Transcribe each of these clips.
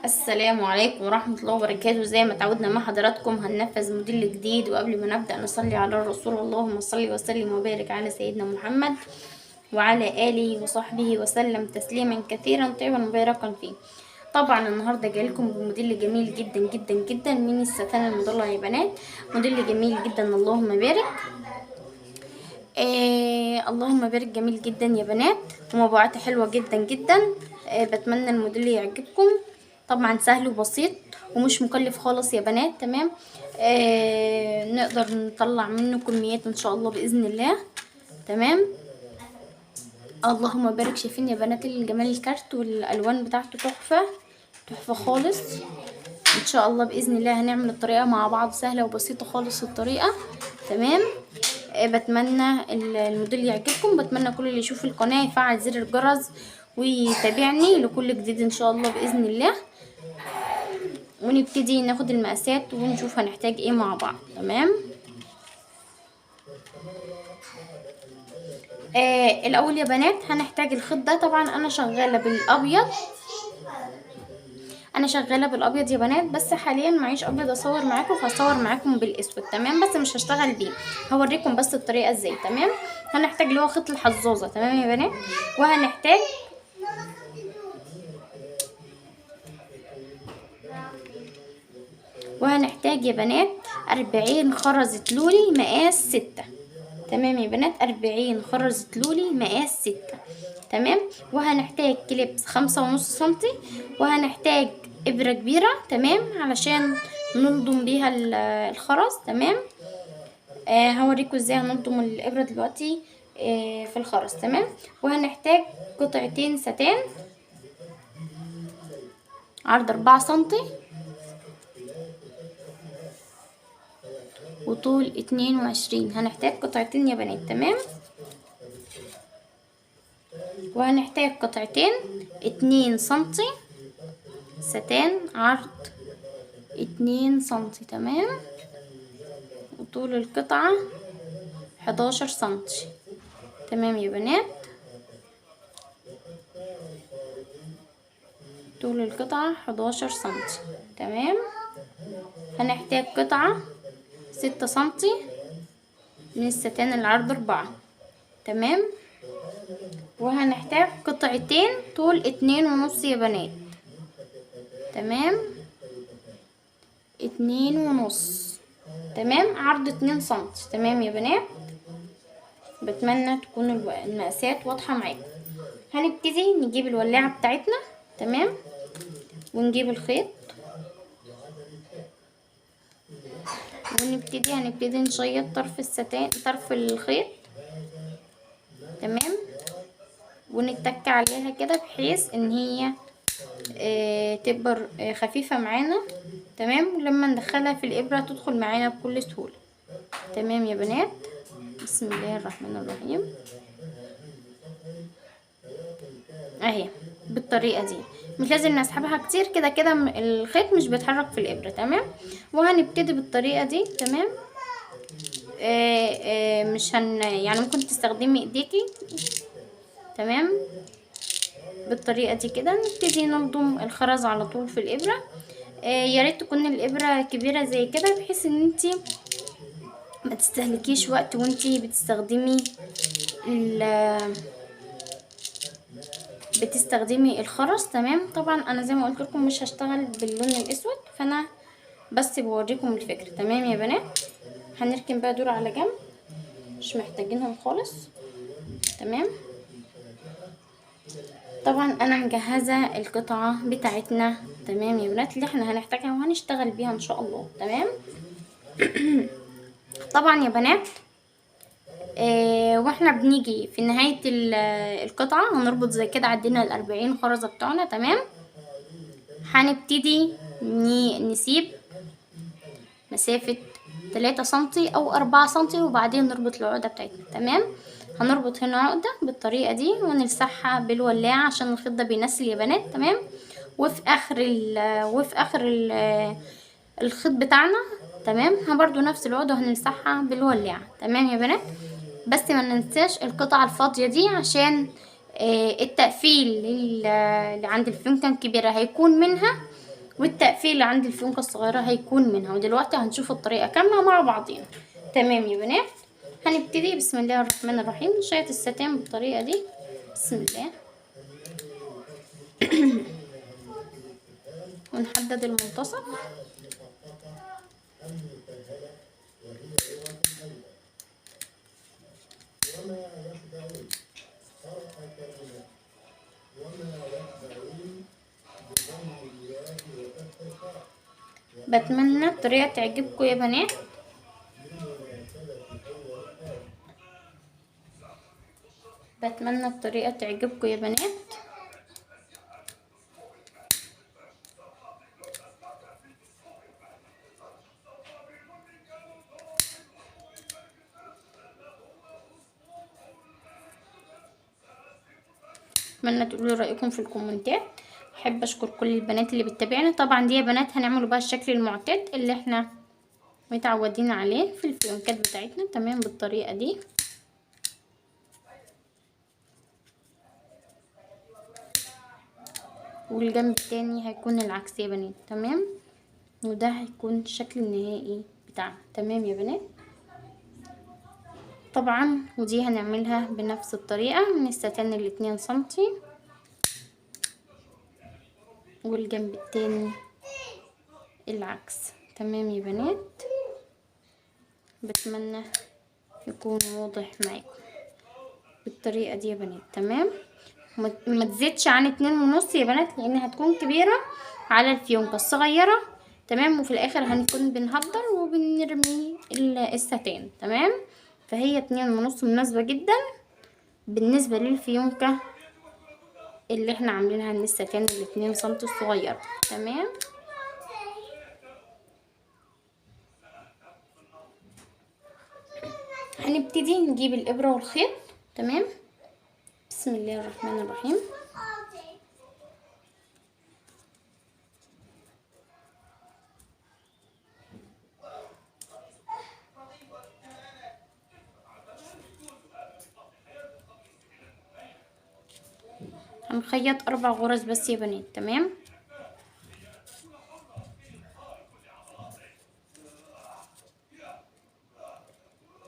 السلام عليكم ورحمة الله وبركاته. زي ما تعودنا مع حضراتكم هننفذ موديل جديد، وقبل ما نبدأ نصلي على الرسول. اللهم صل وسلم وبارك على سيدنا محمد وعلى آله وصحبه وسلم تسليما كثيرا طيبا مباركا فيه. طبعا النهارده جايلكم بموديل جميل جدا جدا جدا من الستان المضلة يا بنات. موديل جميل جدا اللهم بارك. اللهم بارك، جميل جدا يا بنات ومبيعاته حلوة جدا جدا. بتمنى الموديل يعجبكم. طبعا سهل وبسيط ومش مكلف خالص يا بنات. تمام. نقدر نطلع منه كميات ان شاء الله باذن الله. تمام. اللهم بارك. شايفين يا بنات الجمال، الكارت والالوان بتاعته تحفه تحفه خالص. ان شاء الله باذن الله هنعمل الطريقه مع بعض، سهله وبسيطه خالص الطريقه. تمام. بتمنى الموديل يعجبكم. بتمنى كل اللي يشوف القناه يفعل زر الجرس ويتابعني لكل جديد ان شاء الله باذن الله. ونبتدي ناخد المقاسات ونشوف هنحتاج ايه مع بعض. تمام. الاول يا بنات هنحتاج الخيط ده. طبعا انا شغاله بالابيض يا بنات، بس حاليا معيش ابيض اصور معاكم، فهصور معاكم بالاسود. تمام. بس مش هشتغل بيه، هوريكم بس الطريقه ازاي. تمام. هنحتاج اللي هو خيط الحظاظه. تمام يا بنات. وهنحتاج يا بنات 40 خرزة لولي مقاس 6. تمام يا بنات، 40 خرزة لولي مقاس 6. تمام. وهنحتاج كليبس 5.5 سنتي، وهنحتاج ابرة كبيرة. تمام. علشان نلضم بيها الخرز. تمام. هوريكم ازاي هنلضم الابرة دلوقتي في الخرز. تمام. وهنحتاج قطعتين ستان عرض 4 سنتي وطول 22. هنحتاج قطعتين يا بنات. تمام. وهنحتاج قطعتين 2 سنتي ستان عرض 2 سنتي. تمام. وطول القطعة 11 سنتي. تمام يا بنات. طول القطعة 11 سنتي. تمام. هنحتاج قطعة 6 سنتي من الستان العرض 4. تمام. وهنحتاج قطعتين طول 2.5 يا بنات. تمام. 2.5. تمام. عرض 2 سنتي. تمام يا بنات. بتمنى تكون المقاسات واضحة معاكم. هنبتدي نجيب الولاعة بتاعتنا. تمام. ونجيب الخيط هنبتدي نشيط طرف الخيط. تمام. ونتك عليها كده بحيث ان هي تبقى خفيفة معانا. تمام. ولما ندخلها في الابرة تدخل معانا بكل سهولة. تمام يا بنات. بسم الله الرحمن الرحيم. اهي بالطريقة دي، مش لازم نسحبها كتير، كده كده الخيط مش بيتحرك في الابرة. تمام. وهنبتدي بالطريقة دي. تمام. مش يعني ممكن تستخدمي ايديكي. تمام. بالطريقة دي كده نبتدي نلضم الخرز على طول في الابرة. يا ريت تكون الابرة كبيرة زي كده بحيث ان انتي ما تستهلكيش وقت وانتي بتستخدمي الخرز. تمام. طبعا انا زي ما قلت لكم مش هشتغل باللون الاسود، فانا بس بوريكم الفكرة. تمام يا بنات. هنركن بقى دول على جنب، مش محتاجينهم خالص. تمام. طبعا انا مجهزة القطعة بتاعتنا. تمام يا بنات، اللي احنا هنحتاجها وهنشتغل بيها ان شاء الله. تمام. طبعا يا بنات واحنا بنيجي في نهاية القطعة هنربط زي كده. عدينا 40 خرزة بتوعنا. تمام. هنبتدي نسيب مسافة 3 سنتي او 4 سنتي وبعدين نربط العقدة بتاعتنا. تمام. هنربط هنا عقدة بالطريقة دي ونلسعها بالولاعة عشان الخيط ده بينسل يا بنات. تمام. وفي اخر الخيط بتاعنا. تمام. برضو نفس العقدة هنلسعها بالولاعة. تمام يا بنات. بس ما ننساش القطعة الفاضية دي عشان التقفيل اللي عند الفيونكة الكبيرة هيكون منها والتقفيل عند الفيونكة الصغيرة هيكون منها. ودلوقتي هنشوف الطريقة كاملة مع بعضينا. تمام يا بنات، هنبتدي بسم الله الرحمن الرحيم نشيط الستان بالطريقة دي. بسم الله. ونحدد المنتصف. بتمنى الطريقة تعجبكم يا بنات. بتمنى الطريقة تعجبكم يا بنات. اتمنى تقولوا رأيكم في الكومنتات. احب اشكر كل البنات اللي بتتابعنا. طبعا دي يا بنات هنعمله بقى الشكل المعتاد اللي احنا متعودين عليه في الفيونكات بتاعتنا. تمام بالطريقة دي. والجنب التاني هيكون العكس يا بنات. تمام، وده هيكون الشكل النهائي بتاعنا. تمام يا بنات. طبعا ودي هنعملها بنفس الطريقة من الستان 2 سنتي، والجنب التاني العكس. تمام يا بنات، بتمنى يكون واضح معاكم بالطريقة دي يا بنات. تمام، ما تزيدش عن 2.5 يا بنات لان هتكون كبيرة على الفيونكة الصغيرة. تمام، وفي الاخر هنكون بنهدر وبنرمي الستان. تمام، فهي 2.5 مناسبة جدا بالنسبة للفيونكة اللي احنا عاملينها من الستان 2 سنتي الصغيرة. تمام، هنبتدي نجيب الابرة والخيط. تمام، بسم الله الرحمن الرحيم. هنخيط 4 غرز بس يا بنات. تمام،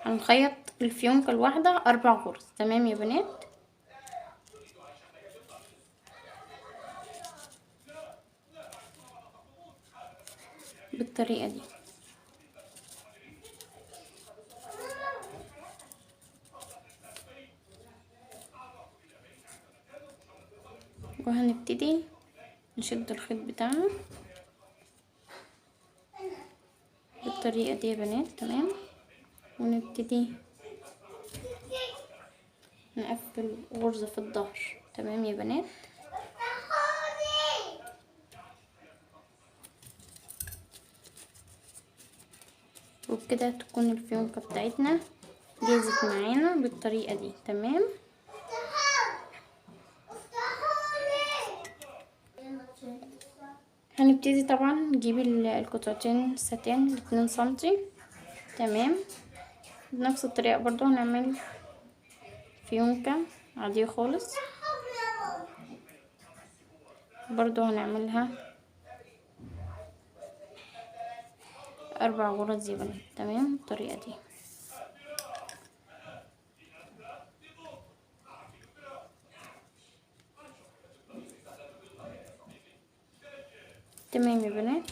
هنخيط الفيونكة الواحدة 4 غرز. تمام يا بنات، بالطريقة دي. وهنبتدي نشد الخيط بتاعنا بالطريقة دي يا بنات. تمام، ونبتدي نقفل غرزة في الظهر. تمام يا بنات، وبكده تكون الفيونكة بتاعتنا جاهزة معانا بالطريقة دي. تمام، هنبتدي طبعا نجيب القطعتين الستان 2 سنتي. تمام، بنفس الطريقة برضو هنعمل فيونكة عادية خالص، برضو هنعملها 4 غرز يا بنات. تمام بالطريقة دي. تمام يا بنات،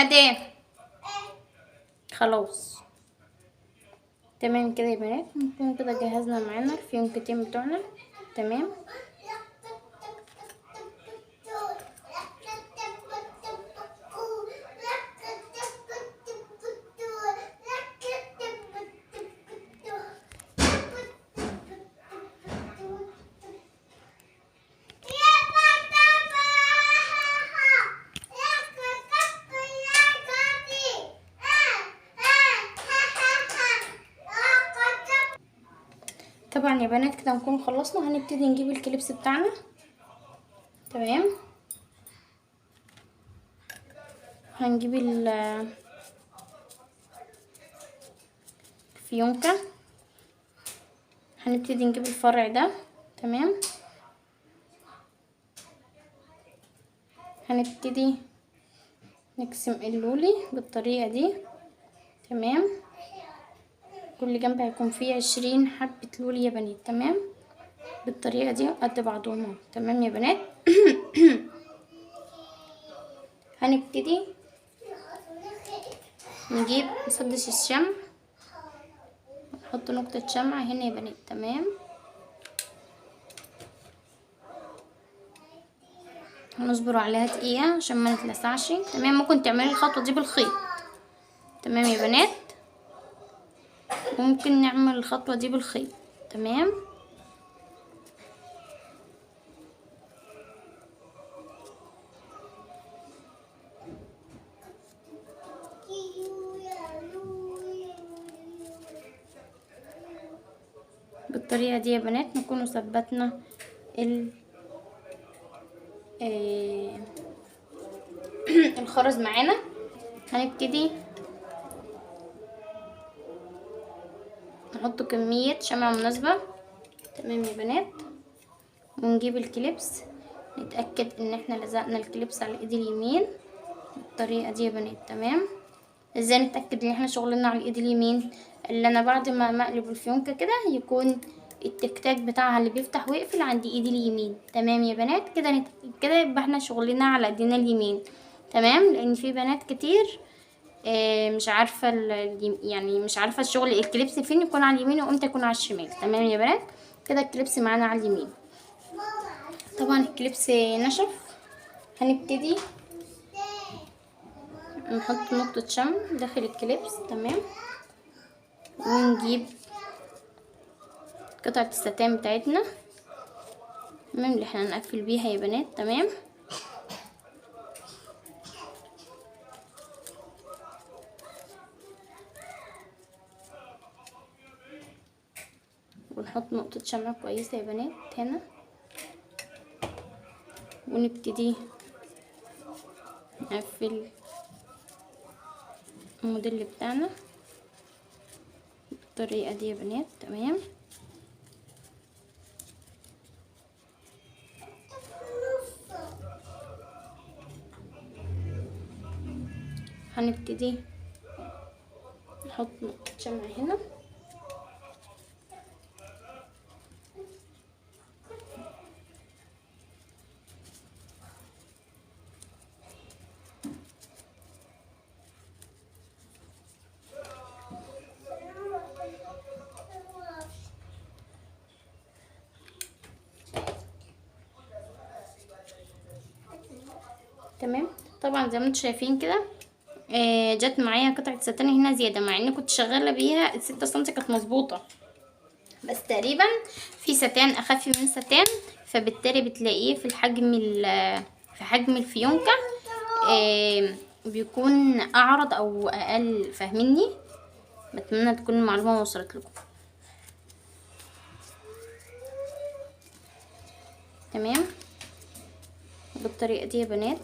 ندى. خلاص تمام كده يا بنات، نكون كده جهزنا معانا الفيونكتين بتوعنا. تمام. طبعا يا بنات كده نكون خلصنا، هنبتدي نجيب الكليبس بتاعنا. تمام. هنجيب الفيونكة، هنبتدي نجيب الفرع ده. تمام. هنبتدي نقسم اللولي بالطريقة دي. تمام. كل جنب هيكون فيه 20 حبة لولي يا بنات. تمام. بالطريقة دي قد بعضهم اهو. تمام يا بنات. هنبتدي نجيب مسدس الشمع، نحط نقطة شمع هنا يا بنات. تمام. هنصبر عليها دقيقة عشان ما نتلسعش. تمام. ممكن تعملي الخطوة دي بالخيط. تمام يا بنات، ممكن نعمل الخطوة دي بالخيط. تمام. بالطريقة دي يا بنات نكون ثبتنا الخرز معانا. هنبتدي نحط كمية شمع مناسبة. تمام يا بنات. ونجيب الكليبس، نتأكد ان احنا لزقنا الكليبس على الايد اليمين بالطريقة دي يا بنات. تمام. ازاي نتأكد ان احنا شغلنا على الايد اليمين؟ اللي انا بعد ما اقلب الفيونكة كده يكون التكتاك بتاعها اللي بيفتح ويقفل عند ايدي اليمين. تمام يا بنات. كده يبقى احنا شغلنا على ايدينا اليمين. تمام. لان في بنات كتير مش عارفة يعني مش عارفة الشغل الكليبس فين يكون على اليمين وامتى يكون على الشمال. تمام يا بنات. كده الكليبس معانا على اليمين. طبعا الكليبس نشف. هنبتدي نحط نقطة شمع داخل الكليبس. تمام. ونجيب قطعة الستان بتاعتنا. تمام. اللي احنا هنقفل بيها يا بنات. تمام. ونحط نقطة شمع كويسة يا بنات هنا، ونبتدي نقفل الموديل بتاعنا بالطريقة دي يا بنات. تمام. هنبتدي نحط نقطة شمع هنا. تمام. طبعا زي ما انتم شايفين كده جت معايا قطعة ستان هنا زيادة، مع اني كنت شغالة بيها ال6 سنتي كانت مظبوطة، بس تقريبا في ستان اخف من ستان، فبالتالي بتلاقيه في في حجم الفيونكة بيكون اعرض او اقل. فاهميني؟ بتمنى تكون المعلومة وصلت لكم. تمام. بالطريقة دي يا بنات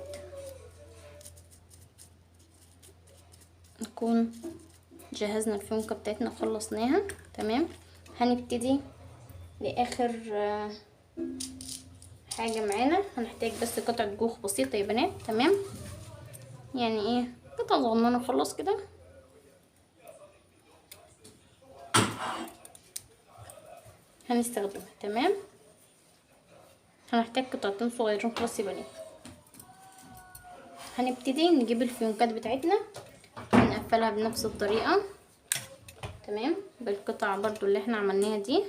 نكون جهزنا الفيونكة بتاعتنا وخلصناها. تمام. هنبتدي لاخر حاجة معانا. هنحتاج بس قطعة جوخ بسيطة يا بنات. تمام. يعني ايه قطعة صغننة خلاص كده. هنستخدمها. تمام. هنحتاج قطعتين صغيرين خلاص يا بنات. هنبتدي نجيب الفيونكات بتاعتنا ونقفلها بنفس الطريقة، تمام، بالقطع برضو اللي احنا عملناها دي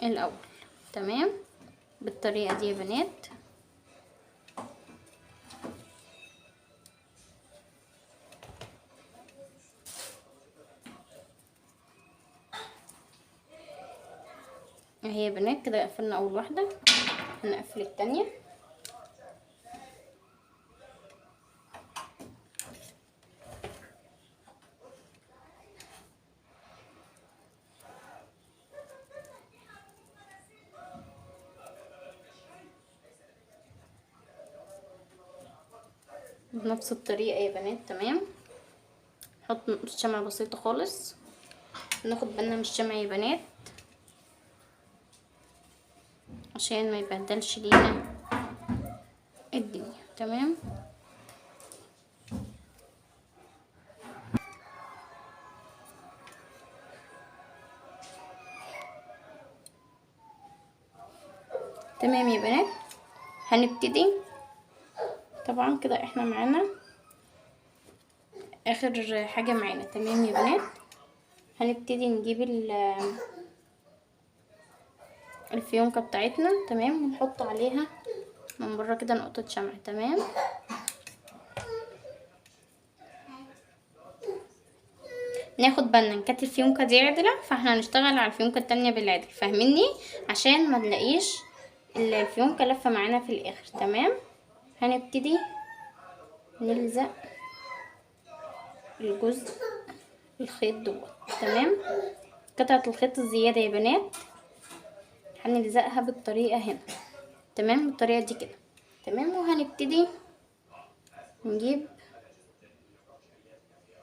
الاول، تمام، بالطريقة دي يا بنات. اهي يا بنات كده قفلنا اول واحدة، هنقفل التانية. بنفس الطريقة يا بنات، تمام. نحط نقطة شمع بسيطة خالص، ناخد بالنا من الشمع يا بنات عشان ما يبهدلش لينا الدنيا، تمام. تمام يا بنات، هنبتدي طبعا كده احنا معانا اخر حاجة معانا، تمام يا بنات. هنبتدي نجيب الفيونكة بتاعتنا، تمام، ونحط عليها من بره كده نقطة شمع، تمام. ناخد بالنا ان كانت الفيونكة دي عدلة، فاحنا هنشتغل على الفيونكة التانية بالعدل، فاهميني، عشان ما نلاقيش الفيونكة لفة معانا في الاخر، تمام. هنبتدي نلزق الجزء الخيط دوت، تمام. قطعة الخيط الزيادة يا بنات هنلزقها بالطريقة هنا، تمام، بالطريقة دي كده، تمام. وهنبتدي نجيب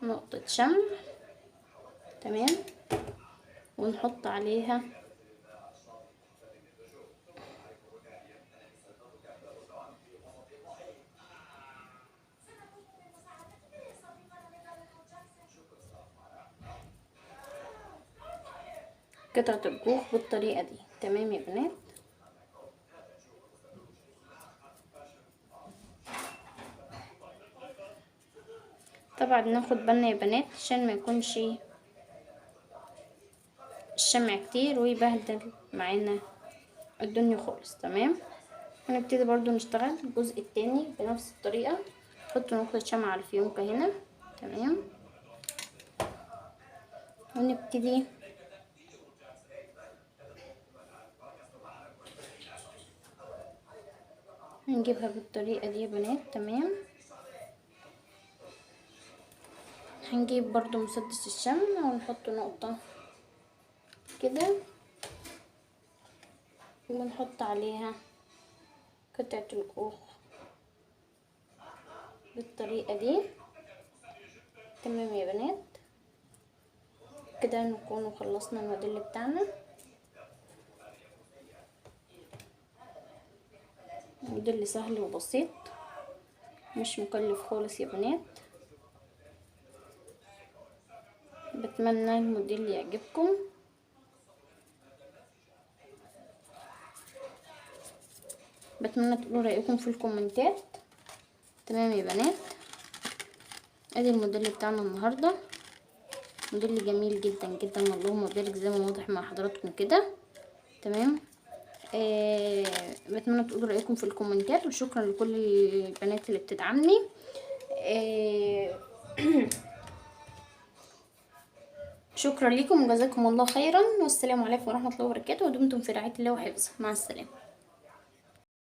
نقطة شمع، تمام، ونحط عليها قطعة الجوف بالطريقة دي، تمام يا بنات. طبعا ناخد بالنا يا بنات عشان ما يكونش الشمع كتير ويبهدل معانا الدنيا خالص، تمام. هنبتدي برضو نشتغل الجزء التاني بنفس الطريقة، نحط نقطة شمع على الفيونكة هنا، تمام، ونبتدي نجيبها بالطريقة دي يا بنات، تمام. هنجيب برضو مسدس الشمع ونحط نقطة كده ونحط عليها قطعة الكوخ بالطريقة دي، تمام يا بنات. كده نكون خلصنا الموديل بتاعنا. موديل سهل وبسيط مش مكلف خالص يا بنات. بتمنى الموديل يعجبكم. بتمنى تقولوا رأيكم في الكومنتات، تمام يا بنات. ادي الموديل بتاعنا النهارده، موديل جميل جدا جدا، اللهم بارك زي ما واضح مع حضراتكم كده، تمام. بتمنى تقولوا رأيكم في الكومنتات، وشكرا لكل البنات اللي بتدعمني. شكرا لكم وجزاكم الله خيرا، والسلام عليكم ورحمة الله وبركاته، ودمتم في رعاية الله وحفظه، مع السلامة.